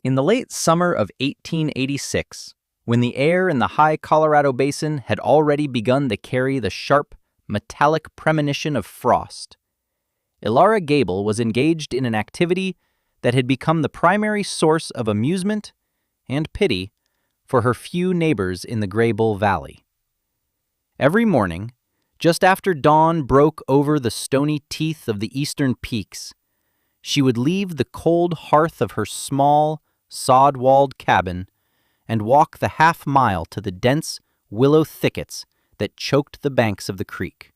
In the late summer of 1886, when the air in the high Colorado Basin had already begun to carry the sharp, metallic premonition of frost, Elara Gable was engaged in an activity that had become the primary source of amusement and pity for her few neighbors in the Greybull Valley. Every morning, just after dawn broke over the stony teeth of the eastern peaks, she would leave the cold hearth of her small, sod-walled cabin and walk the half-mile to the dense willow thickets that choked the banks of the creek.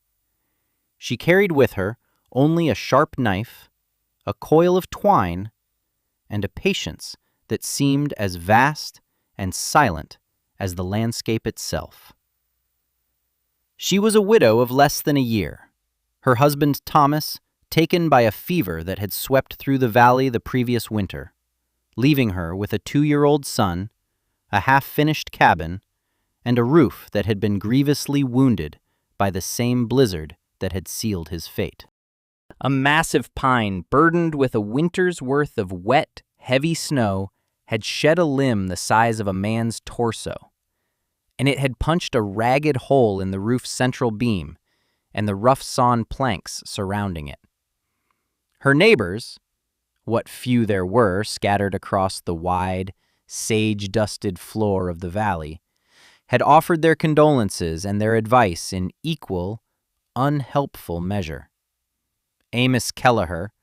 She carried with her only a sharp knife, a coil of twine, and a patience that seemed as vast and silent as the landscape itself. She was a widow of less than a year, her husband Thomas taken by a fever that had swept through the valley the previous winter, leaving her with a 2-year-old son, a half-finished cabin, and a roof that had been grievously wounded by the same blizzard that had sealed his fate. A massive pine burdened with a winter's worth of wet, heavy snow had shed a limb the size of a man's torso, and it had punched a ragged hole in the roof's central beam and the rough-sawn planks surrounding it. Her neighbors, what few there were scattered across the wide, sage-dusted floor of the valley, had offered their condolences and their advice in equal, unhelpful measure. Amos Kelleher,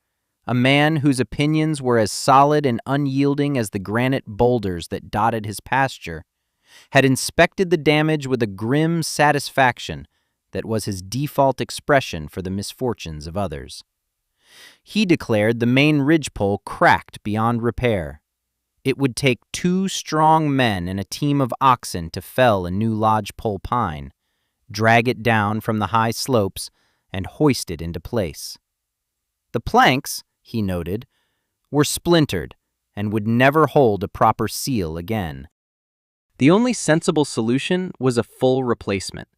a man whose opinions were as solid and unyielding as the granite boulders that dotted his pasture, had inspected the damage with a grim satisfaction that was his default expression for the misfortunes of others. He declared the main ridgepole cracked beyond repair. It would take 2 strong men and a team of oxen to fell a new lodgepole pine, drag it down from the high slopes, and hoist it into place. The planks, he noted, were splintered and would never hold a proper seal again. The only sensible solution was a full replacement,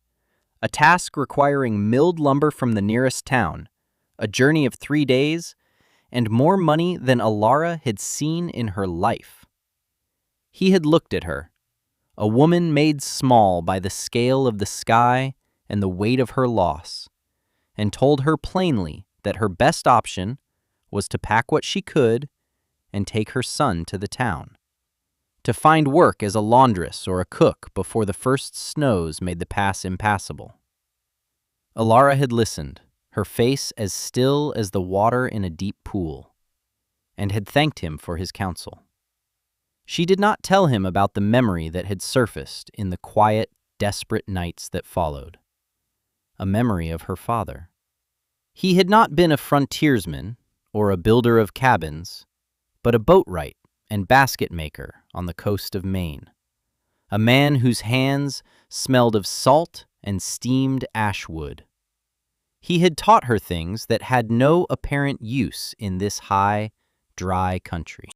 a task requiring milled lumber from the nearest town, a journey of 3 days, and more money than Elara had seen in her life. He had looked at her, a woman made small by the scale of the sky and the weight of her loss, and told her plainly that her best option was to pack what she could and take her son to the town, to find work as a laundress or a cook before the first snows made the pass impassable. Elara had listened, her face as still as the water in a deep pool, and had thanked him for his counsel. She did not tell him about the memory that had surfaced in the quiet, desperate nights that followed, a memory of her father. He had not been a frontiersman or a builder of cabins, but a boatwright and basket maker on the coast of Maine, a man whose hands smelled of salt and steamed ash wood. He had taught her things that had no apparent use in this high, dry country.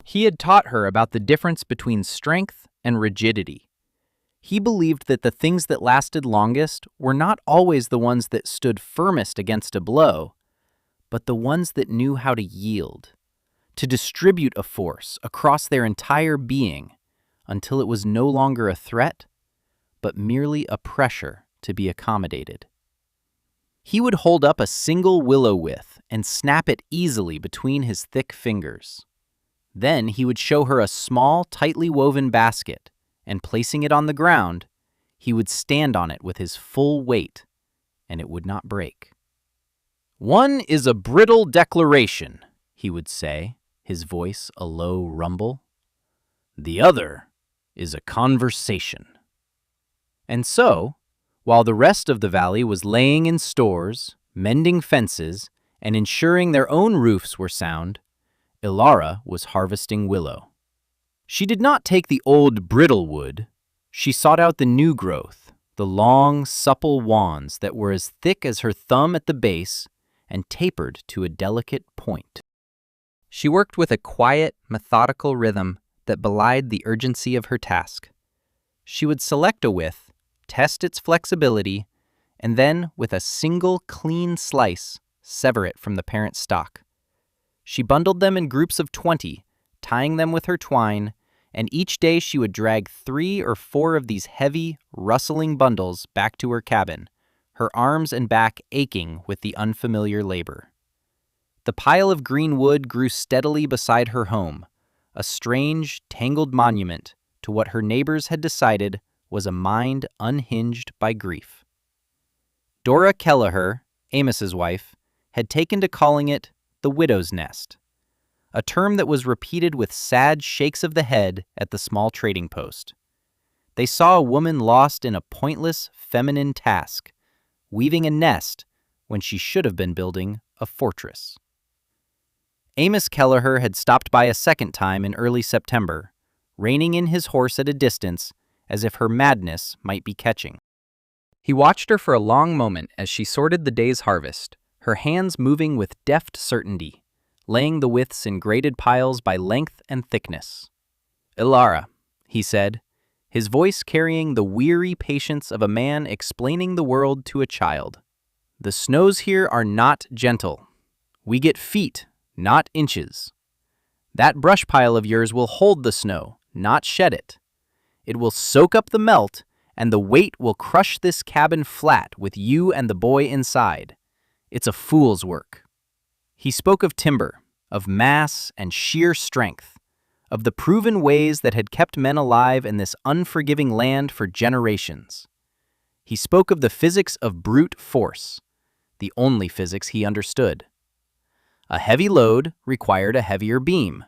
He had taught her about the difference between strength and rigidity. He believed that the things that lasted longest were not always the ones that stood firmest against a blow, but the ones that knew how to yield, to distribute a force across their entire being until it was no longer a threat, but merely a pressure to be accommodated. He would hold up a single willow withe and snap it easily between his thick fingers. Then he would show her a small, tightly woven basket, and placing it on the ground, he would stand on it with his full weight, and it would not break. "One is a brittle declaration," he would say, his voice a low rumble. "The other is a conversation." And so, while the rest of the valley was laying in stores, mending fences, and ensuring their own roofs were sound, Elara was harvesting willow. She did not take the old brittle wood. She sought out the new growth, the long, supple wands that were as thick as her thumb at the base and tapered to a delicate point. She worked with a quiet, methodical rhythm that belied the urgency of her task. She would select a withe, test its flexibility, and then, with a single clean slice, sever it from the parent stalk. She bundled them in groups of 20, tying them with her twine, and each day she would drag 3 or 4 of these heavy, rustling bundles back to her cabin, her arms and back aching with the unfamiliar labor. The pile of green wood grew steadily beside her home, a strange, tangled monument to what her neighbors had decided was a mind unhinged by grief. Dora Kelleher, Amos's wife, had taken to calling it the widow's nest, a term that was repeated with sad shakes of the head at the small trading post. They saw a woman lost in a pointless feminine task, weaving a nest when she should have been building a fortress. Amos Kelleher had stopped by a second time in early September, reining in his horse at a distance as if her madness might be catching. He watched her for a long moment as she sorted the day's harvest, her hands moving with deft certainty, laying the withs in graded piles by length and thickness. "Elara," he said, his voice carrying the weary patience of a man explaining the world to a child. "The snows here are not gentle. We get feet, not inches. That brush pile of yours will hold the snow, not shed it. It will soak up the melt, and the weight will crush this cabin flat with you and the boy inside. It's a fool's work." He spoke of timber, of mass and sheer strength, of the proven ways that had kept men alive in this unforgiving land for generations. He spoke of the physics of brute force, the only physics he understood. A heavy load required a heavier beam.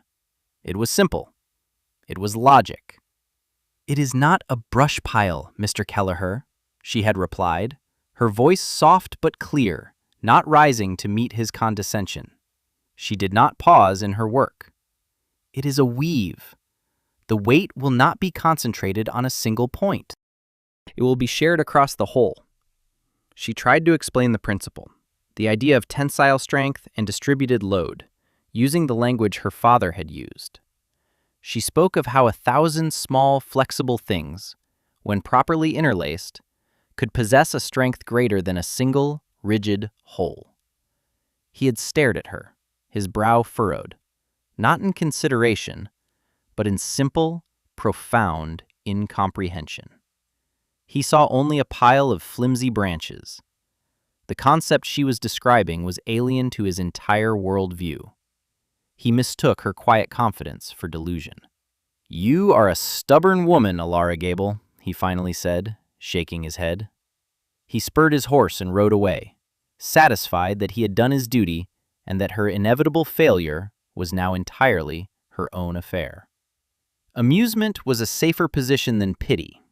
It was simple. It was logic. "It is not a brush pile, Mr. Kelleher," she had replied, her voice soft but clear, not rising to meet his condescension. She did not pause in her work. "It is a weave. The weight will not be concentrated on a single point. It will be shared across the whole." She tried to explain the principle, the idea of tensile strength and distributed load, using the language her father had used. She spoke of how 1,000 small, flexible things, when properly interlaced, could possess a strength greater than a single, rigid whole. He had stared at her, his brow furrowed, not in consideration, but in simple, profound incomprehension. He saw only a pile of flimsy branches. The concept she was describing was alien to his entire worldview. He mistook her quiet confidence for delusion. "You are a stubborn woman, Elara Gable," he finally said, shaking his head. He spurred his horse and rode away, satisfied that he had done his duty and that her inevitable failure was now entirely her own affair. Amusement was a safer position than pity,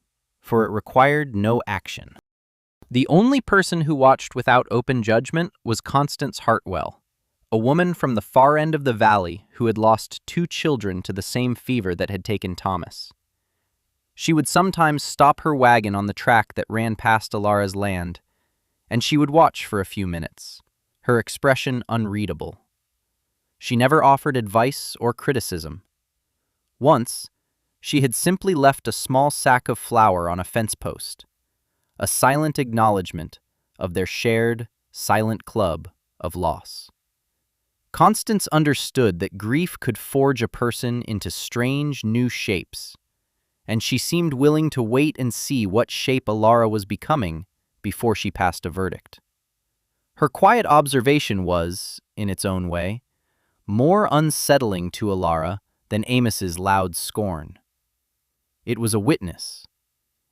for it required no action. The only person who watched without open judgment was Constance Hartwell, a woman from the far end of the valley who had lost 2 children to the same fever that had taken Thomas. She would sometimes stop her wagon on the track that ran past Elara's land, and she would watch for a few minutes, her expression unreadable. She never offered advice or criticism. Once, she had simply left a small sack of flour on a fence post, a silent acknowledgement of their shared, silent club of loss. Constance understood that grief could forge a person into strange new shapes, and she seemed willing to wait and see what shape Elara was becoming before she passed a verdict. Her quiet observation was, in its own way, more unsettling to Elara than Amos's loud scorn. It was a witness,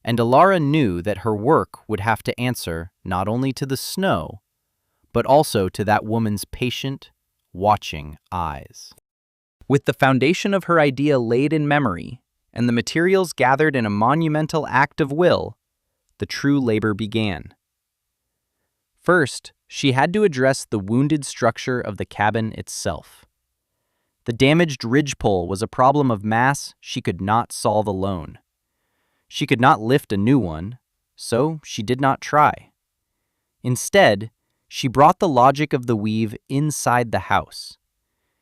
and Elara knew that her work would have to answer not only to the snow, but also to that woman's patient, watching eyes. With the foundation of her idea laid in memory, and the materials gathered in a monumental act of will, the true labor began. First, she had to address the wounded structure of the cabin itself. The damaged ridgepole was a problem of mass she could not solve alone. She could not lift a new one, so she did not try. Instead, she brought the logic of the weave inside the house.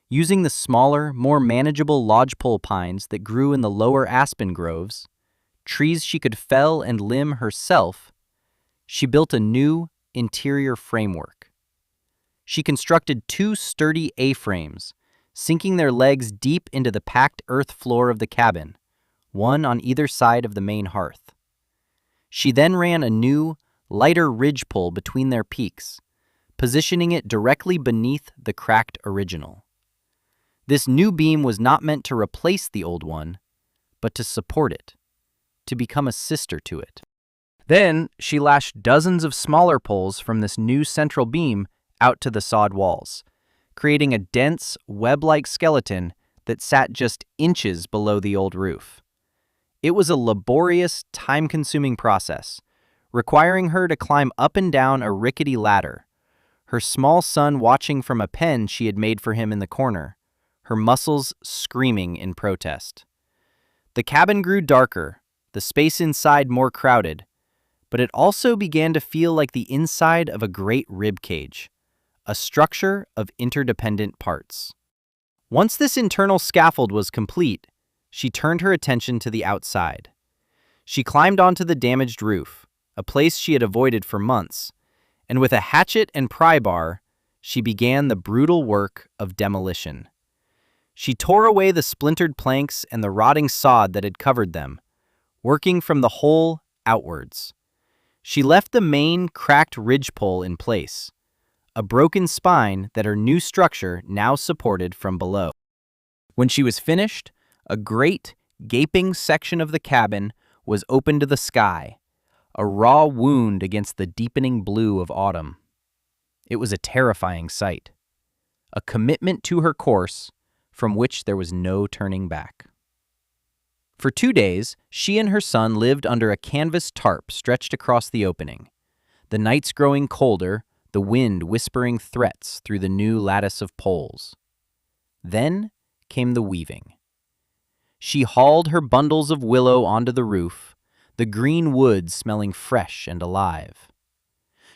Using the smaller, more manageable lodgepole pines that grew in the lower aspen groves, trees she could fell and limb herself, she built a new interior framework. She constructed 2 sturdy A-frames, sinking their legs deep into the packed earth floor of the cabin, one on either side of the main hearth. She then ran a new, lighter ridgepole between their peaks, positioning it directly beneath the cracked original. This new beam was not meant to replace the old one, but to support it, to become a sister to it. Then she lashed dozens of smaller poles from this new central beam out to the sod walls, creating a dense, web-like skeleton that sat just inches below the old roof. It was a laborious, time-consuming process, requiring her to climb up and down a rickety ladder, her small son watching from a pen she had made for him in the corner, her muscles screaming in protest. The cabin grew darker, the space inside more crowded, but it also began to feel like the inside of a great rib cage, a structure of interdependent parts. Once this internal scaffold was complete, she turned her attention to the outside. She climbed onto the damaged roof, a place she had avoided for months, and with a hatchet and pry bar, she began the brutal work of demolition. She tore away the splintered planks and the rotting sod that had covered them, working from the hole outwards. She left the main cracked ridgepole in place, a broken spine that her new structure now supported from below. When she was finished, a great, gaping section of the cabin was open to the sky, a raw wound against the deepening blue of autumn. It was a terrifying sight, a commitment to her course from which there was no turning back. For 2 days, she and her son lived under a canvas tarp stretched across the opening, the nights growing colder, the wind whispering threats through the new lattice of poles. Then came the weaving. She hauled her bundles of willow onto the roof, the green wood smelling fresh and alive.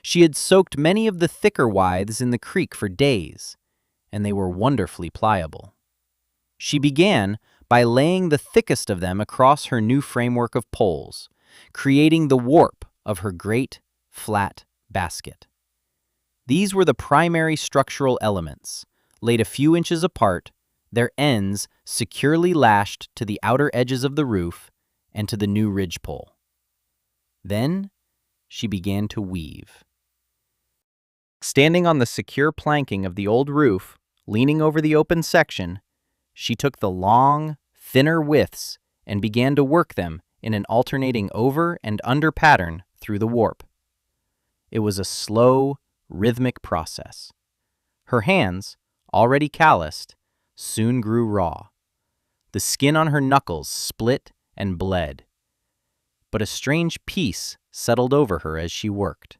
She had soaked many of the thicker withes in the creek for days, and they were wonderfully pliable. She began by laying the thickest of them across her new framework of poles, creating the warp of her great, flat basket. These were the primary structural elements, laid a few inches apart, their ends securely lashed to the outer edges of the roof and to the new ridgepole. Then she began to weave. Standing on the secure planking of the old roof, leaning over the open section, she took the long, thinner widths and began to work them in an alternating over and under pattern through the warp. It was a slow, rhythmic process. Her hands, already calloused, soon grew raw. The skin on her knuckles split and bled. But a strange peace settled over her as she worked.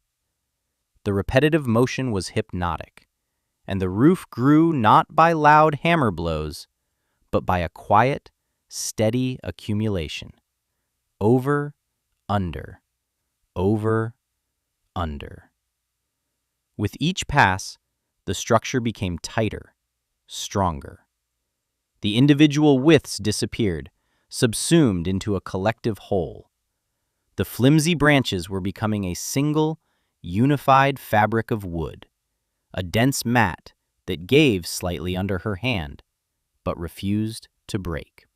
The repetitive motion was hypnotic, and the roof grew not by loud hammer blows, but by a quiet, steady accumulation. Over, under, over, under. With each pass, the structure became tighter, stronger. The individual widths disappeared, subsumed into a collective whole. The flimsy branches were becoming a single, unified fabric of wood, a dense mat that gave slightly under her hand, but refused to break.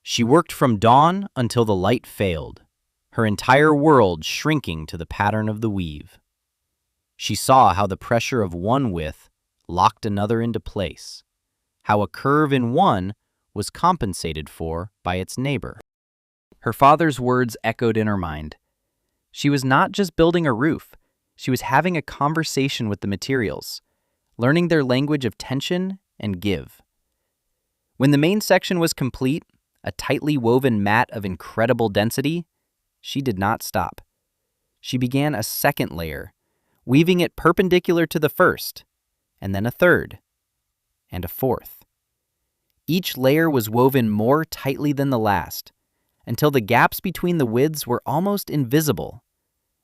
She worked from dawn until the light failed, her entire world shrinking to the pattern of the weave. She saw how the pressure of one width locked another into place, how a curve in one was compensated for by its neighbor. Her father's words echoed in her mind. She was not just building a roof, she was having a conversation with the materials, learning their language of tension and give. When the main section was complete, a tightly woven mat of incredible density, she did not stop. She began a second layer, weaving it perpendicular to the first, and then a third, and a fourth. Each layer was woven more tightly than the last, until the gaps between the widths were almost invisible,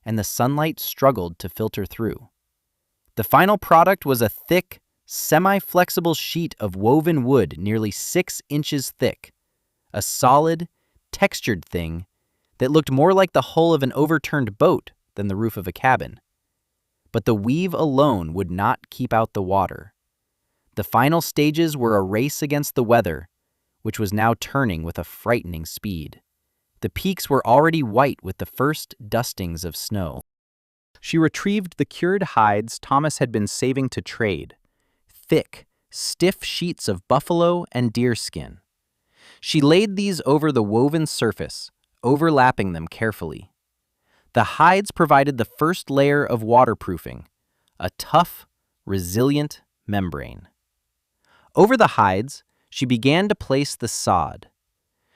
and the sunlight struggled to filter through. The final product was a thick, semi-flexible sheet of woven wood nearly 6 inches thick, a solid, textured thing that looked more like the hull of an overturned boat than the roof of a cabin. But the weave alone would not keep out the water. The final stages were a race against the weather, which was now turning with a frightening speed. The peaks were already white with the first dustings of snow. She retrieved the cured hides Thomas had been saving to trade, thick, stiff sheets of buffalo and deerskin. She laid these over the woven surface, overlapping them carefully. The hides provided the first layer of waterproofing, a tough, resilient membrane. Over the hides, she began to place the sod.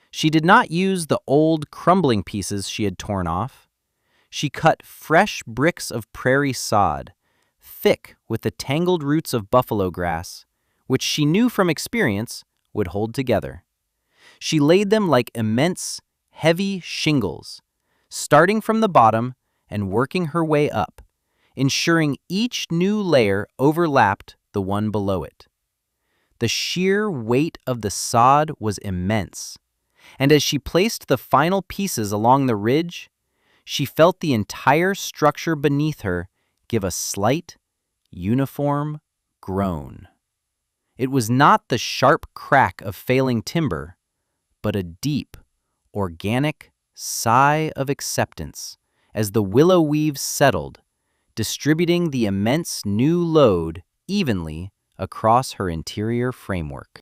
She did not use the old, crumbling pieces she had torn off. She cut fresh bricks of prairie sod, thick with the tangled roots of buffalo grass, which she knew from experience would hold together. She laid them like immense, heavy shingles, starting from the bottom and working her way up, ensuring each new layer overlapped the one below it. The sheer weight of the sod was immense, and as she placed the final pieces along the ridge, she felt the entire structure beneath her give a slight, uniform groan. It was not the sharp crack of failing timber, but a deep, organic sigh of acceptance as the willow weaves settled, distributing the immense new load evenly across her interior framework.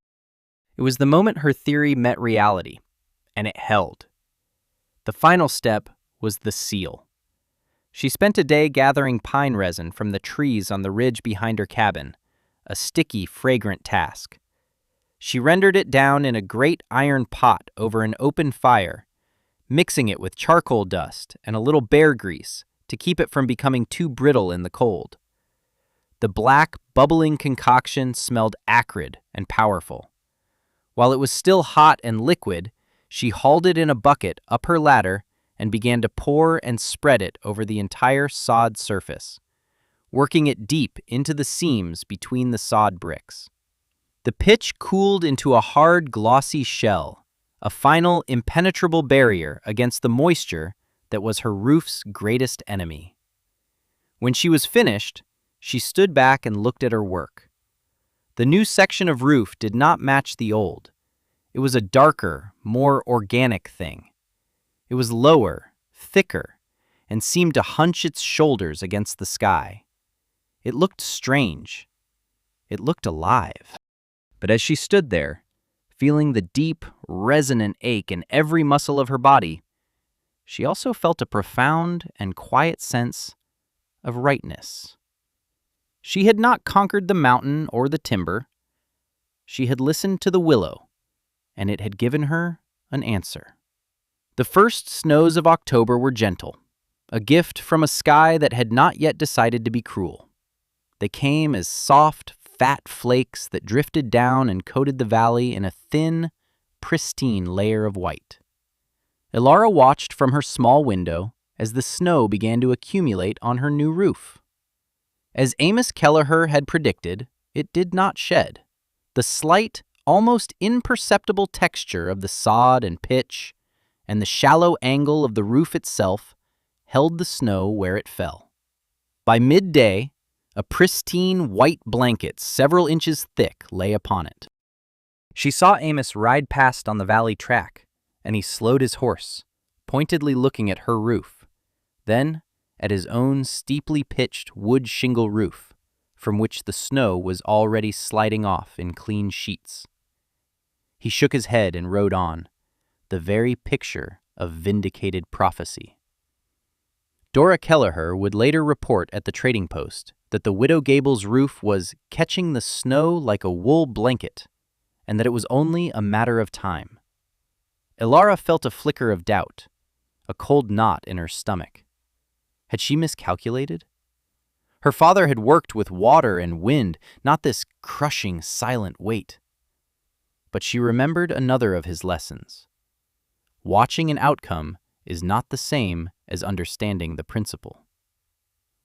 It was the moment her theory met reality, and it held. The final step was the seal. She spent a day gathering pine resin from the trees on the ridge behind her cabin, a sticky, fragrant task. She rendered it down in a great iron pot over an open fire, mixing it with charcoal dust and a little bear grease to keep it from becoming too brittle in the cold. The black, bubbling concoction smelled acrid and powerful. While it was still hot and liquid, she hauled it in a bucket up her ladder and began to pour and spread it over the entire sod surface, working it deep into the seams between the sod bricks. The pitch cooled into a hard, glossy shell, a final, impenetrable barrier against the moisture that was her roof's greatest enemy. When she was finished, she stood back and looked at her work. The new section of roof did not match the old. It was a darker, more organic thing. It was lower, thicker, and seemed to hunch its shoulders against the sky. It looked strange. It looked alive. But as she stood there, feeling the deep, resonant ache in every muscle of her body, she also felt a profound and quiet sense of rightness. She had not conquered the mountain or the timber. She had listened to the willow, and it had given her an answer. The first snows of October were gentle, a gift from a sky that had not yet decided to be cruel. They came as soft, fat flakes that drifted down and coated the valley in a thin, pristine layer of white. Elara watched from her small window as the snow began to accumulate on her new roof. As Amos Kelleher had predicted, it did not shed. The slight, almost imperceptible texture of the sod and pitch, and the shallow angle of the roof itself held the snow where it fell. By midday, a pristine white blanket several inches thick lay upon it. She saw Amos ride past on the valley track, and he slowed his horse, pointedly looking at her roof, then at his own steeply pitched wood shingle roof, from which the snow was already sliding off in clean sheets. He shook his head and rode on, the very picture of vindicated prophecy. Dora Kelleher would later report at the trading post that the Widow Gable's roof was catching the snow like a wool blanket, and that it was only a matter of time. Elara felt a flicker of doubt, a cold knot in her stomach. Had she miscalculated? Her father had worked with water and wind, not this crushing, silent weight. But she remembered another of his lessons. Watching an outcome is not the same as understanding the principle.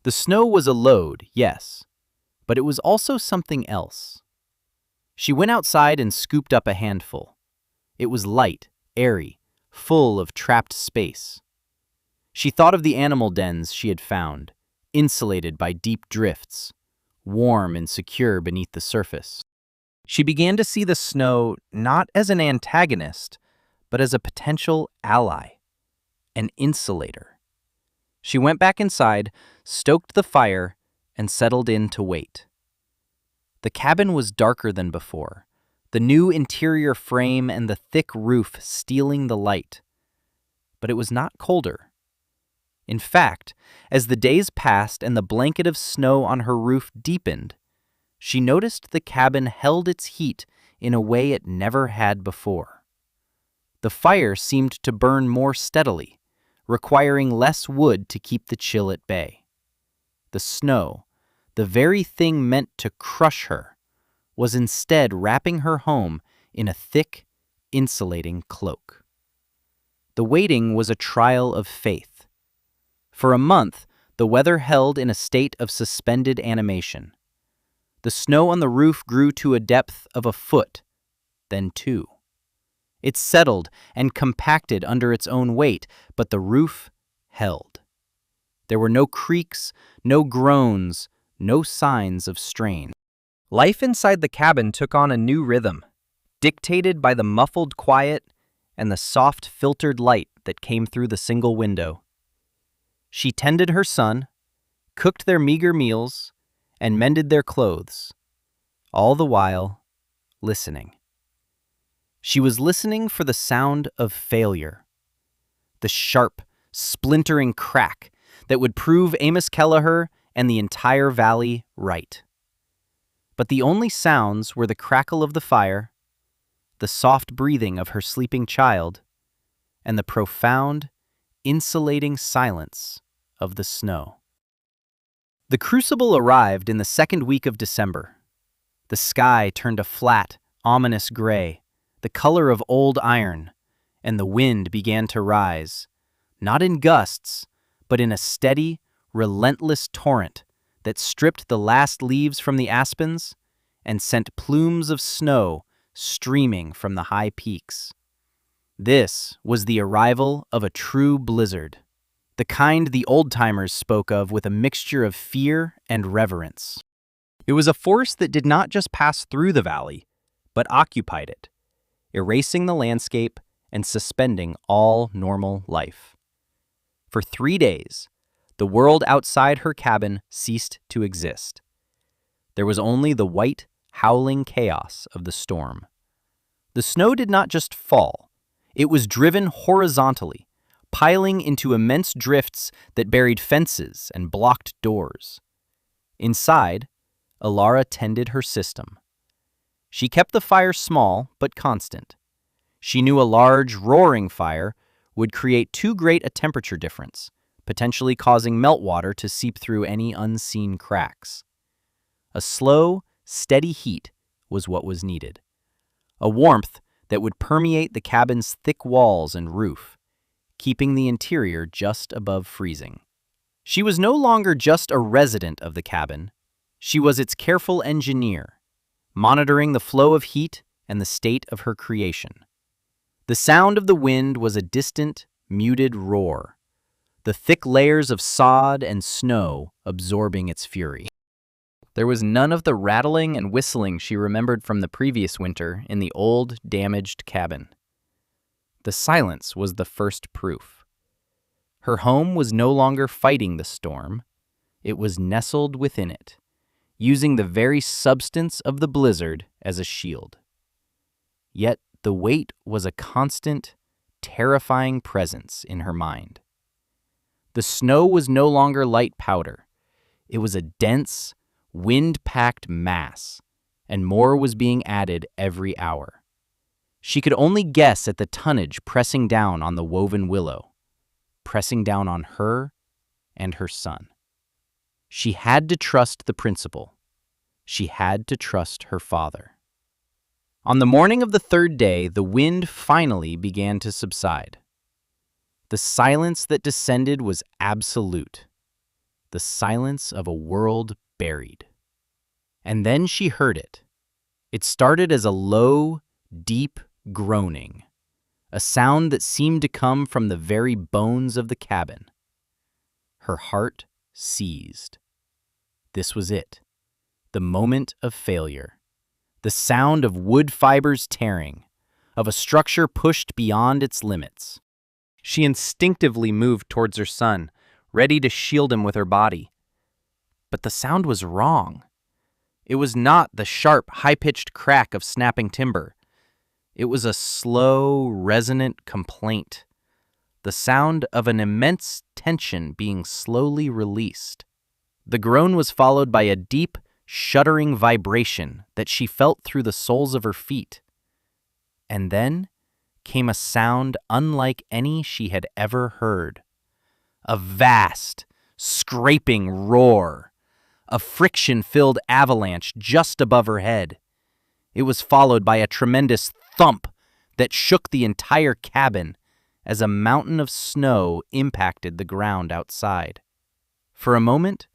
The snow was a load, yes, but it was also something else. She went outside and scooped up a handful. It was light, airy, full of trapped space. She thought of the animal dens she had found, insulated by deep drifts, warm and secure beneath the surface. She began to see the snow not as an antagonist, but as a potential ally, an insulator. She went back inside, stoked the fire, and settled in to wait. The cabin was darker than before, the new interior frame and the thick roof stealing the light. But it was not colder. In fact, as the days passed and the blanket of snow on her roof deepened, she noticed the cabin held its heat in a way it never had before. The fire seemed to burn more steadily, requiring less wood to keep the chill at bay. The snow, the very thing meant to crush her, was instead wrapping her home in a thick, insulating cloak. The waiting was a trial of faith. For a month, the weather held in a state of suspended animation. The snow on the roof grew to a depth of a foot, then 2. It settled and compacted under its own weight, but the roof held. There were no creaks, no groans, no signs of strain. Life inside the cabin took on a new rhythm, dictated by the muffled quiet and the soft filtered light that came through the single window. She tended her son, cooked their meager meals, and mended their clothes, all the while listening. She was listening for the sound of failure, the sharp, splintering crack that would prove Amos Kelleher and the entire valley right. But the only sounds were the crackle of the fire, the soft breathing of her sleeping child, and the profound, insulating silence of the snow. The crucible arrived in the second week of December. The sky turned a flat, ominous gray, the color of old iron, and the wind began to rise, not in gusts, but in a steady, relentless torrent that stripped the last leaves from the aspens and sent plumes of snow streaming from the high peaks. This was the arrival of a true blizzard, the kind the old-timers spoke of with a mixture of fear and reverence. It was a force that did not just pass through the valley, but occupied it, erasing the landscape and suspending all normal life. For 3 days, the world outside her cabin ceased to exist. There was only the white, howling chaos of the storm. The snow did not just fall. It was driven horizontally, piling into immense drifts that buried fences and blocked doors. Inside, Elara tended her system. She kept the fire small but constant. She knew a large, roaring fire would create too great a temperature difference, potentially causing meltwater to seep through any unseen cracks. A slow, steady heat was what was needed. A warmth that would permeate the cabin's thick walls and roof, keeping the interior just above freezing. She was no longer just a resident of the cabin. She was its careful engineer, monitoring the flow of heat and the state of her creation. The sound of the wind was a distant, muted roar, the thick layers of sod and snow absorbing its fury. There was none of the rattling and whistling she remembered from the previous winter in the old, damaged cabin. The silence was the first proof. Her home was no longer fighting the storm. It was nestled within it, using the very substance of the blizzard as a shield. Yet the weight was a constant, terrifying presence in her mind. The snow was no longer light powder. It was a dense, wind-packed mass, and more was being added every hour. She could only guess at the tonnage pressing down on the woven willow, pressing down on her and her son. She had to trust the principle. She had to trust her father. On the morning of the third day, the wind finally began to subside. The silence that descended was absolute, the silence of a world buried. And then she heard it. It started as a low, deep groaning, a sound that seemed to come from the very bones of the cabin. Her heart seized. This was it, the moment of failure, the sound of wood fibers tearing, of a structure pushed beyond its limits. She instinctively moved towards her son, ready to shield him with her body. But the sound was wrong. It was not the sharp, high-pitched crack of snapping timber. It was a slow, resonant complaint, the sound of an immense tension being slowly released. The groan was followed by a deep, shuddering vibration that she felt through the soles of her feet. And then came a sound unlike any she had ever heard. A vast, scraping roar, a friction-filled avalanche just above her head. It was followed by a tremendous thump that shook the entire cabin as a mountain of snow impacted the ground outside. For a moment,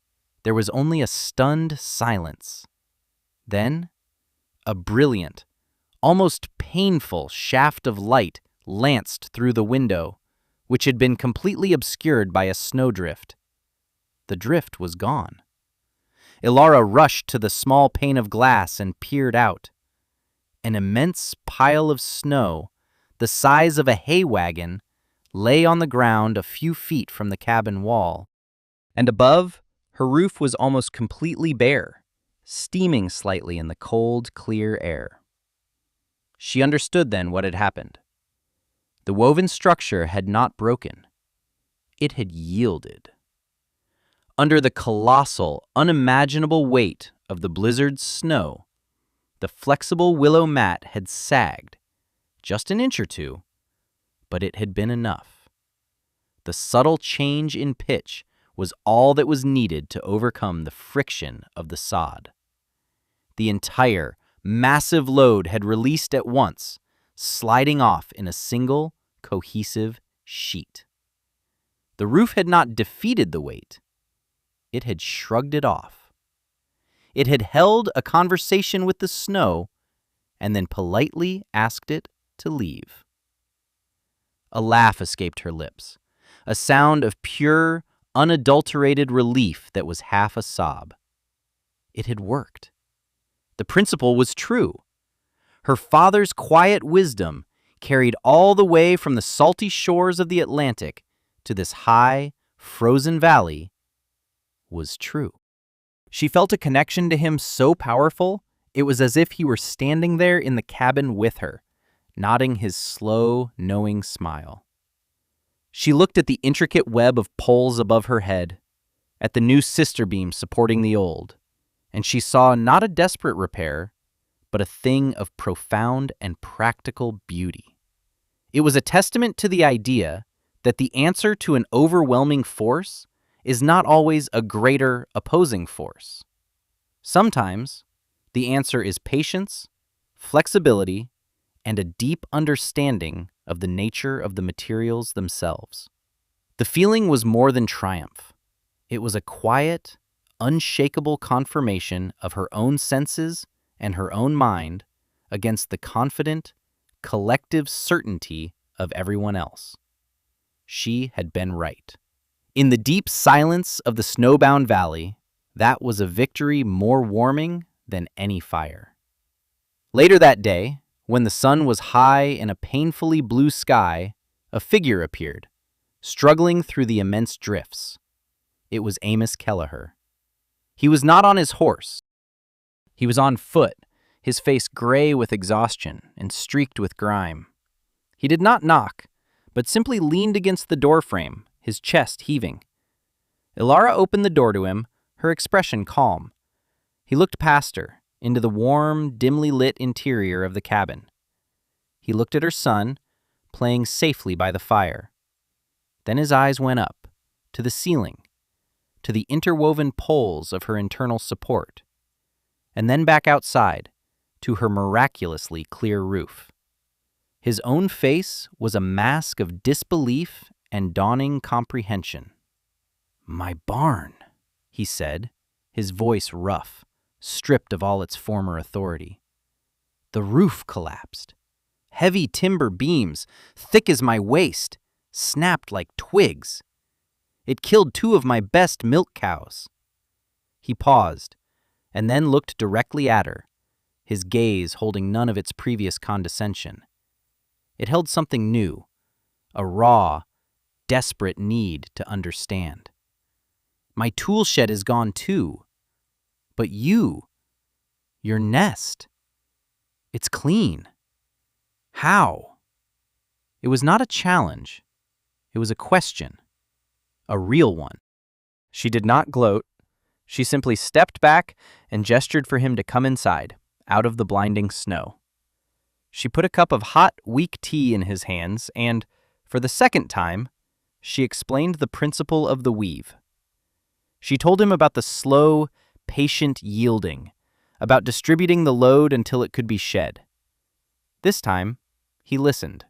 there was only a stunned silence. Then, a brilliant, almost painful shaft of light lanced through the window, which had been completely obscured by a snowdrift. The drift was gone. Elara rushed to the small pane of glass and peered out. An immense pile of snow, the size of a hay wagon, lay on the ground a few feet from the cabin wall. And above, her roof was almost completely bare, steaming slightly in the cold, clear air. She understood then what had happened. The woven structure had not broken. It had yielded. Under the colossal, unimaginable weight of the blizzard's snow, the flexible willow mat had sagged, just an inch or two, but it had been enough. The subtle change in pitch was all that was needed to overcome the friction of the sod. The entire, massive load had released at once, sliding off in a single, cohesive sheet. The roof had not defeated the weight. It had shrugged it off. It had held a conversation with the snow and then politely asked it to leave. A laugh escaped her lips, a sound of pure, unadulterated relief that was half a sob. It had worked. The principle was true. Her father's quiet wisdom, carried all the way from the salty shores of the Atlantic to this high, frozen valley, was true. She felt a connection to him so powerful, it was as if he were standing there in the cabin with her, nodding his slow, knowing smile. She looked at the intricate web of poles above her head, at the new sister beam supporting the old, and she saw not a desperate repair, but a thing of profound and practical beauty. It was a testament to the idea that the answer to an overwhelming force is not always a greater opposing force. Sometimes, the answer is patience, flexibility, and a deep understanding of the nature of the materials themselves. The feeling was more than triumph. It was a quiet, unshakable confirmation of her own senses and her own mind against the confident, collective certainty of everyone else. She had been right. In the deep silence of the snowbound valley, that was a victory more warming than any fire. Later that day, when the sun was high in a painfully blue sky, a figure appeared, struggling through the immense drifts. It was Amos Kelleher. He was not on his horse. He was on foot, his face gray with exhaustion and streaked with grime. He did not knock, but simply leaned against the doorframe, his chest heaving. Elara opened the door to him, her expression calm. He looked past her, into the warm, dimly lit interior of the cabin. He looked at her son, playing safely by the fire. Then his eyes went up, to the ceiling, to the interwoven poles of her internal support, and then back outside, to her miraculously clear roof. His own face was a mask of disbelief and dawning comprehension. "My barn," he said, his voice rough, stripped of all its former authority. "The roof collapsed. Heavy timber beams, thick as my waist, snapped like twigs. It killed 2 of my best milk cows." He paused, and then looked directly at her, his gaze holding none of its previous condescension. It held something new, a raw, desperate need to understand. My tool shed is gone too. But your nest, it's clean. How? It was not a challenge. It was a question. A real one. She did not gloat. She simply stepped back and gestured for him to come inside, out of the blinding snow. She put a cup of hot, weak tea in his hands and, for the second time, she explained the principle of the weave. She told him about the slow, patient yielding, about distributing the load until it could be shed. This time, he listened.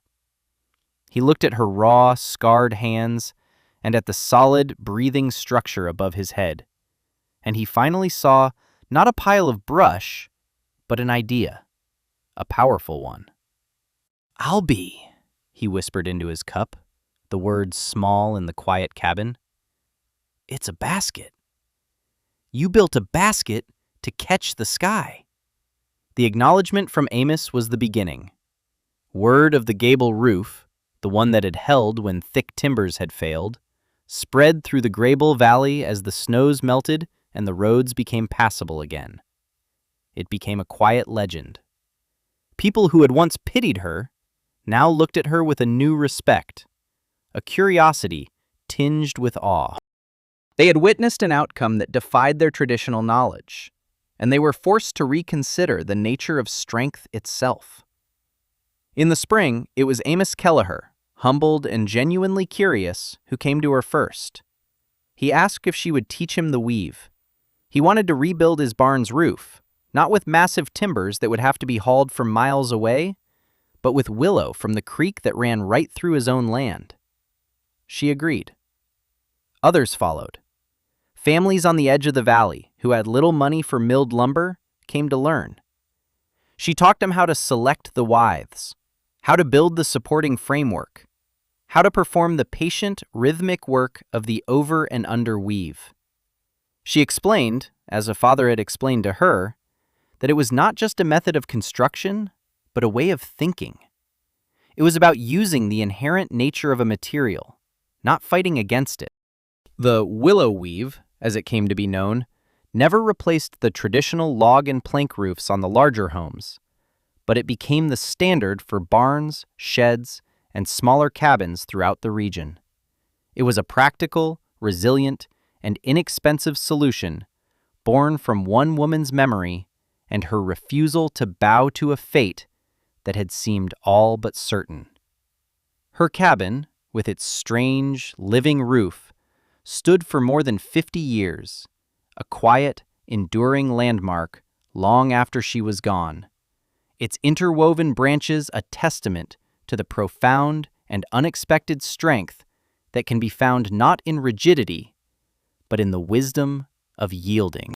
He looked at her raw, scarred hands and at the solid, breathing structure above his head, and he finally saw not a pile of brush, but an idea, a powerful one. "I'll be," he whispered into his cup, the words small in the quiet cabin. "It's a basket. You built a basket to catch the sky." The acknowledgement from Amos was the beginning. Word of the gable roof, the one that had held when thick timbers had failed, spread through the Greybull Valley as the snows melted and the roads became passable again. It became a quiet legend. People who had once pitied her now looked at her with a new respect, a curiosity tinged with awe. They had witnessed an outcome that defied their traditional knowledge, and they were forced to reconsider the nature of strength itself. In the spring, it was Amos Kelleher, humbled and genuinely curious, who came to her first. He asked if she would teach him the weave. He wanted to rebuild his barn's roof, not with massive timbers that would have to be hauled from miles away, but with willow from the creek that ran right through his own land. She agreed. Others followed. Families on the edge of the valley, who had little money for milled lumber, came to learn. She taught them how to select the withes, how to build the supporting framework, how to perform the patient, rhythmic work of the over and under weave. She explained, as a father had explained to her, that it was not just a method of construction, but a way of thinking. It was about using the inherent nature of a material, not fighting against it. The willow weave, as it came to be known, never replaced the traditional log and plank roofs on the larger homes, but it became the standard for barns, sheds, and smaller cabins throughout the region. It was a practical, resilient, and inexpensive solution born from one woman's memory and her refusal to bow to a fate that had seemed all but certain. Her cabin, with its strange, living roof, stood for more than 50 years, a quiet, enduring landmark long after she was gone, its interwoven branches a testament to the profound and unexpected strength that can be found not in rigidity, but in the wisdom of yielding.